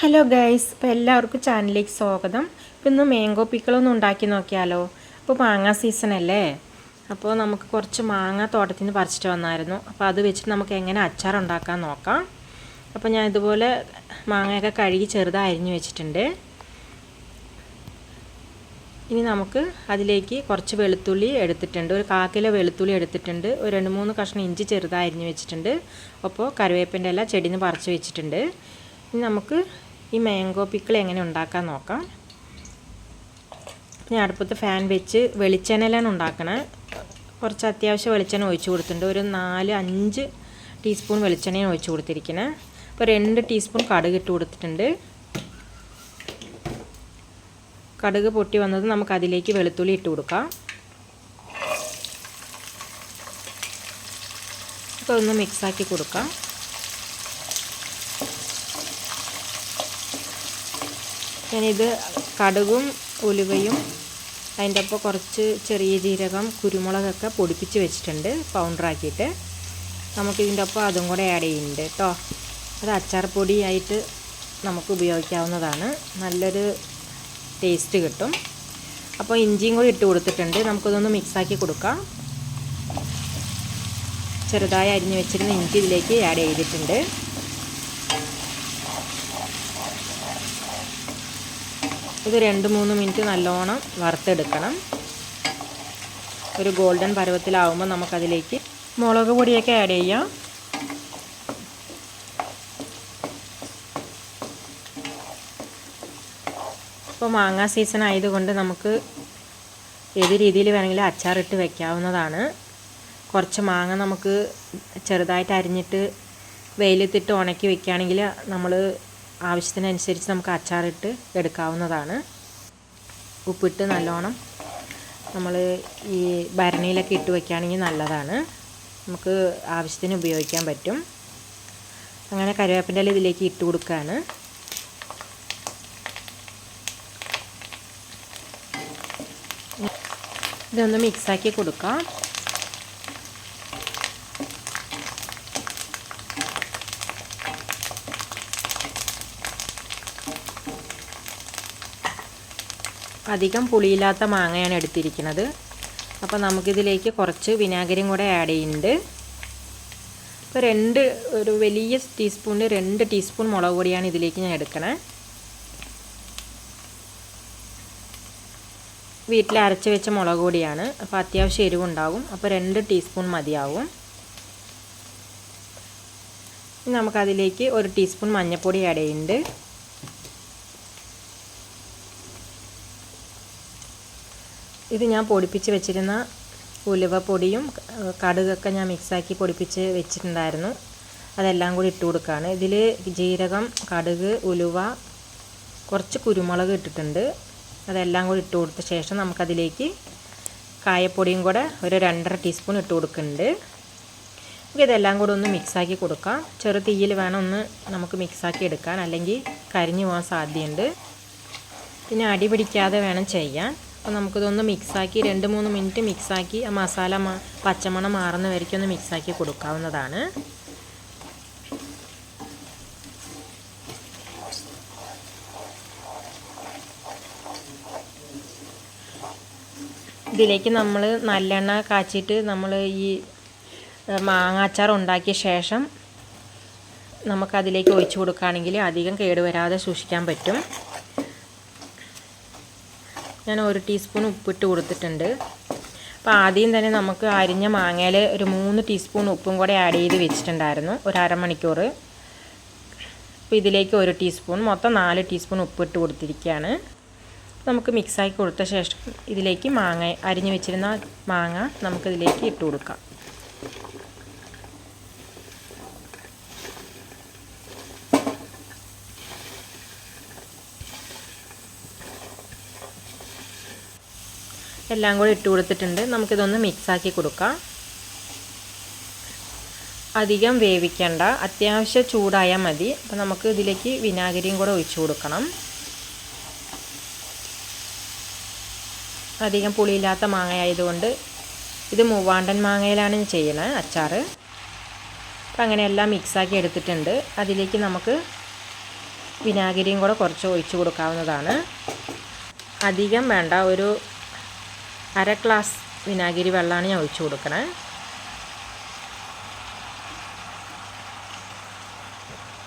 Hello guys, ഇപ്പോൾ എല്ലാവർക്കും ചാനലിലേക്ക് സ്വാഗതം. ഇപ്പോൾ ഇന്ന് മാംഗോ പിക്കിളൊന്ന് ഉണ്ടാക്കി നോക്കിയാലോ. ഇപ്പോൾ മാങ്ങ സീസണല്ലേ, അപ്പോൾ നമുക്ക് കുറച്ച് മാങ്ങ തോട്ടത്തിൽ നിന്ന് പറിച്ചിട്ട് വന്നായിരുന്നു. അപ്പോൾ അത് വെച്ചിട്ട് നമുക്ക് എങ്ങനെ അച്ചാർ ഉണ്ടാക്കാൻ നോക്കാം. അപ്പോൾ ഞാൻ ഇതുപോലെ മാങ്ങയൊക്കെ കഴുകി ചെറുതായി അരിഞ്ഞ് വെച്ചിട്ടുണ്ട്. ഇനി നമുക്ക് അതിലേക്ക് കുറച്ച് വെളുത്തുള്ളി എടുത്തിട്ടുണ്ട്, ഒരു 1/4 കിലോ വെളുത്തുള്ളി എടുത്തിട്ടുണ്ട്, ഒരു 2-3 കഷ്ണം ഇഞ്ചി ചെറുതായി അരിഞ്ഞ് വെച്ചിട്ടുണ്ട്. അപ്പോൾ കറിവേപ്പിൻ്റെ ഇല ചെടിയിൽ നിന്ന് പറിച്ച് വെച്ചിട്ടുണ്ട്. ഇനി നമുക്ക് ഈ മാംഗോ പിക്കിൾ എങ്ങനെ ഉണ്ടാക്കാൻ നോക്കാം. ഞാൻ അടുപ്പത്ത് ഫാൻ വെച്ച് വെളിച്ചെണ്ണയിലാണ് ഉണ്ടാക്കണത്. കുറച്ച് അത്യാവശ്യം വെളിച്ചെണ്ണ ഒഴിച്ച് കൊടുത്തിട്ടുണ്ട്. ഒരു 4-5 ടീസ്പൂൺ വെളിച്ചെണ്ണയാണ് ഒഴിച്ച് കൊടുത്തിരിക്കുന്നത്. അപ്പോൾ 2 ടീസ്പൂൺ കടുക് ഇട്ട് കൊടുത്തിട്ടുണ്ട്. കടുക് പൊട്ടി വന്നത് നമുക്ക് അതിലേക്ക് വെളുത്തുള്ളി ഇട്ട് കൊടുക്കാം. അപ്പോൾ ഒന്ന് മിക്സാക്കി കൊടുക്കാം. ഞാനിത് കടുകും ഉലുവയും അതിൻ്റെ ഒപ്പം കുറച്ച് ചെറിയ ജീരകം, കുരുമുളകൊക്കെ പൊടിപ്പിച്ച് വെച്ചിട്ടുണ്ട് പൗഡറാക്കിയിട്ട്. നമുക്കിതിൻ്റെ ഒപ്പം അതും കൂടെ ആഡ് ചെയ്യുന്നുണ്ട് കേട്ടോ. അത് അച്ചാർ പൊടിയായിട്ട് നമുക്ക് ഉപയോഗിക്കാവുന്നതാണ്, നല്ലൊരു ടേസ്റ്റ് കിട്ടും. അപ്പോൾ ഇഞ്ചിയും കൂടി ഇട്ട് കൊടുത്തിട്ടുണ്ട്. നമുക്കിതൊന്ന് മിക്സാക്കി കൊടുക്കാം. ചെറുതായി അരിഞ്ഞ് വെച്ചിരുന്ന ഇഞ്ചി ഇതിലേക്ക് ആഡ് ചെയ്തിട്ടുണ്ട്. ഇത് 2-3 മിനിറ്റ് നല്ലോണം വറുത്തെടുക്കണം. ഒരു ഗോൾഡൻ പരുവത്തിലാവുമ്പോൾ നമുക്കതിലേക്ക് മുളക് പൊടിയൊക്കെ ആഡ് ചെയ്യാം. ഇപ്പോൾ മാങ്ങ സീസൺ ആയതുകൊണ്ട് നമുക്ക് ഏത് രീതിയിൽ വേണമെങ്കിലും അച്ചാറിട്ട് വെക്കാവുന്നതാണ്. കുറച്ച് മാങ്ങ നമുക്ക് ചെറുതായിട്ട് അരിഞ്ഞിട്ട് വെയിലത്തിട്ട് ഉണക്കി വെക്കുകയാണെങ്കിൽ നമ്മൾ ആവശ്യത്തിനനുസരിച്ച് നമുക്ക് അച്ചാറിട്ട് എടുക്കാവുന്നതാണ്. ഉപ്പിട്ട് നല്ലോണം നമ്മൾ ഈ ഭരണിയിലൊക്കെ ഇട്ട് വയ്ക്കുകയാണെങ്കിൽ നല്ലതാണ്, നമുക്ക് ആവശ്യത്തിന് ഉപയോഗിക്കാൻ പറ്റും. അങ്ങനെ കറിവേപ്പിൻ്റെ ഇല ഇതിലേക്ക് ഇട്ട് കൊടുക്കുകയാണ്. ഇതൊന്ന് മിക്സാക്കി കൊടുക്കാം. അധികം പുളിയില്ലാത്ത മാങ്ങയാണ് എടുത്തിരിക്കുന്നത്. അപ്പോൾ നമുക്കിതിലേക്ക് കുറച്ച് വിനാഗിരിയും കൂടെ ആഡ് ചെയ്യുന്നുണ്ട്. ഇപ്പോൾ ഒരു വലിയ ടീസ്പൂണിൽ 2 ടീസ്പൂൺ മുളക് പൊടിയാണ് ഇതിലേക്ക് ഞാൻ എടുക്കണേ. വീട്ടിൽ അരച്ച് വെച്ച മുളക് പൊടിയാണ്, അപ്പോൾ അത്യാവശ്യം എരിവുണ്ടാകും. അപ്പോൾ 2 ടീസ്പൂൺ മതിയാവും. നമുക്കതിലേക്ക് 1 ടീസ്പൂൺ മഞ്ഞൾപ്പൊടി ആഡ് ചെയ്യുന്നുണ്ട്. ഇത് ഞാൻ പൊടിപ്പിച്ച് വെച്ചിരുന്ന ഉലുവപ്പൊടിയും കടുകൊക്കെ ഞാൻ മിക്സാക്കി പൊടിപ്പിച്ച് വെച്ചിട്ടുണ്ടായിരുന്നു, അതെല്ലാം കൂടി ഇട്ട് കൊടുക്കുകയാണ്. ഇതിൽ ജീരകം, കടുക്, ഉലുവ, കുറച്ച് കുരുമുളക് ഇട്ടിട്ടുണ്ട്. അതെല്ലാം കൂടി ഇട്ട് കൊടുത്ത ശേഷം നമുക്കതിലേക്ക് കായപ്പൊടിയും കൂടെ ഒരു 2.5 ടീസ്പൂൺ ഇട്ട് കൊടുക്കുന്നുണ്ട്. ഇതെല്ലാം കൂടെ ഒന്ന് മിക്സാക്കി കൊടുക്കാം. ചെറു തീയിൽ വേണം ഒന്ന് നമുക്ക് മിക്സാക്കി എടുക്കാൻ, അല്ലെങ്കിൽ കരിഞ്ഞു പോകാൻ സാധ്യതയുണ്ട്. പിന്നെ അടി പിടിക്കാതെ വേണം ചെയ്യാൻ. അപ്പോൾ നമുക്കിതൊന്ന് മിക്സാക്കി 2-3 മിനിറ്റ് മിക്സാക്കി ആ മസാല പച്ചമണം മാറുന്ന വരയ്ക്കും ഒന്ന് മിക്സാക്കി കൊടുക്കാവുന്നതാണ്. ഇതിലേക്ക് നമ്മൾ നല്ലെണ്ണ കാച്ചിട്ട് നമ്മൾ ഈ മാങ്ങാച്ചാർ ഉണ്ടാക്കിയ ശേഷം നമുക്കതിലേക്ക് ഒഴിച്ച് കൊടുക്കുകയാണെങ്കിൽ അധികം കേടുവരാതെ സൂക്ഷിക്കാൻ പറ്റും. ഞാൻ 1 ടീസ്പൂൺ ഉപ്പിട്ട് കൊടുത്തിട്ടുണ്ട്. അപ്പോൾ ആദ്യം തന്നെ നമുക്ക് അരിഞ്ഞ മാങ്ങയിൽ ഒരു 3 ടീസ്പൂൺ ഉപ്പും കൂടെ ആഡ് ചെയ്ത് വെച്ചിട്ടുണ്ടായിരുന്നു, ഒരു അരമണിക്കൂർ. അപ്പോൾ ഇതിലേക്ക് 1 ടീസ്പൂൺ, മൊത്തം 4 ടീസ്പൂൺ ഉപ്പിട്ട് കൊടുത്തിരിക്കുകയാണ്. നമുക്ക് മിക്സാക്കി കൊടുത്ത ശേഷം ഇതിലേക്ക് അരിഞ്ഞ് വെച്ചിരുന്ന മാങ്ങ നമുക്കിതിലേക്ക് ഇട്ട് കൊടുക്കാം. എല്ലാം കൂടി ഇട്ട് കൊടുത്തിട്ടുണ്ട്. നമുക്കിതൊന്ന് മിക്സാക്കി കൊടുക്കാം. അധികം വേവിക്കണ്ട, അത്യാവശ്യം ചൂടായാൽ മതി. അപ്പോൾ നമുക്ക് ഇതിലേക്ക് വിനാഗിരിയും കൂടെ ഒഴിച്ച് കൊടുക്കണം. അധികം പുളിയില്ലാത്ത മാങ്ങ ആയതുകൊണ്ട് ഇത് മൂവാണ്ടൻ മാങ്ങയിലാണ് ചെയ്യണത് അച്ചാർ. അപ്പം അങ്ങനെ എല്ലാം മിക്സാക്കി എടുത്തിട്ടുണ്ട്. അതിലേക്ക് നമുക്ക് വിനാഗിരിയും കൂടെ കുറച്ച് ഒഴിച്ച് കൊടുക്കാവുന്നതാണ്. അധികം വേണ്ട, ഒരു അര ഗ്ലാസ് വിനാഗിരി വെള്ളമാണ് ഞാൻ ഒഴിച്ച് കൊടുക്കണേ.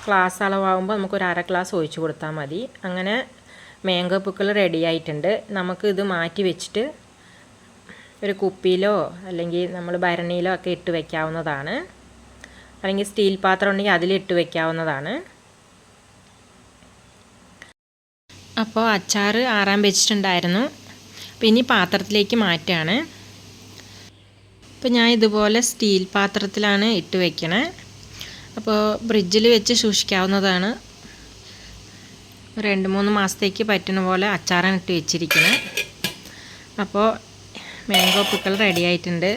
ഗ്ലാസ് അളവാകുമ്പോൾ നമുക്കൊരു അര ഗ്ലാസ് ഒഴിച്ച് കൊടുത്താൽ മതി. അങ്ങനെ മാംഗോ പിക്കിൾ റെഡി ആയിട്ടുണ്ട്. നമുക്ക് ഇത് മാറ്റി വെച്ചിട്ട് ഒരു കുപ്പിയിലോ അല്ലെങ്കിൽ നമ്മൾ ഭരണിയിലോ ഒക്കെ ഇട്ട് വയ്ക്കാവുന്നതാണ്. അല്ലെങ്കിൽ സ്റ്റീൽ പാത്രം ഉണ്ടെങ്കിൽ അതിലിട്ട് വയ്ക്കാവുന്നതാണ്. അപ്പോൾ അച്ചാർ ആറാൻ വെച്ചിട്ടുണ്ടായിരുന്നു. അപ്പോൾ ഇനി പാത്രത്തിലേക്ക് മാറ്റുകയാണ്. അപ്പോൾ ഞാൻ ഇതുപോലെ സ്റ്റീൽ പാത്രത്തിലാണ് ഇട്ട് വയ്ക്കണേ. അപ്പോൾ ഫ്രിഡ്ജിൽ വെച്ച് സൂക്ഷിക്കാവുന്നതാണ്. 2-3 മാസത്തേക്ക് പറ്റുന്ന പോലെ അച്ചാറാണ് ഇട്ട് വെച്ചിരിക്കുന്നത്. അപ്പോൾ മാംഗോ പിക്കിൾ റെഡി ആയിട്ടുണ്ട്.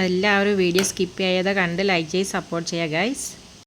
എല്ലാവരും വീഡിയോ സ്കിപ്പ് ചെയ്യാതെ കണ്ട് ലൈക്ക് ചെയ്ത് സപ്പോർട്ട് ചെയ്യുക ഗൈസ്.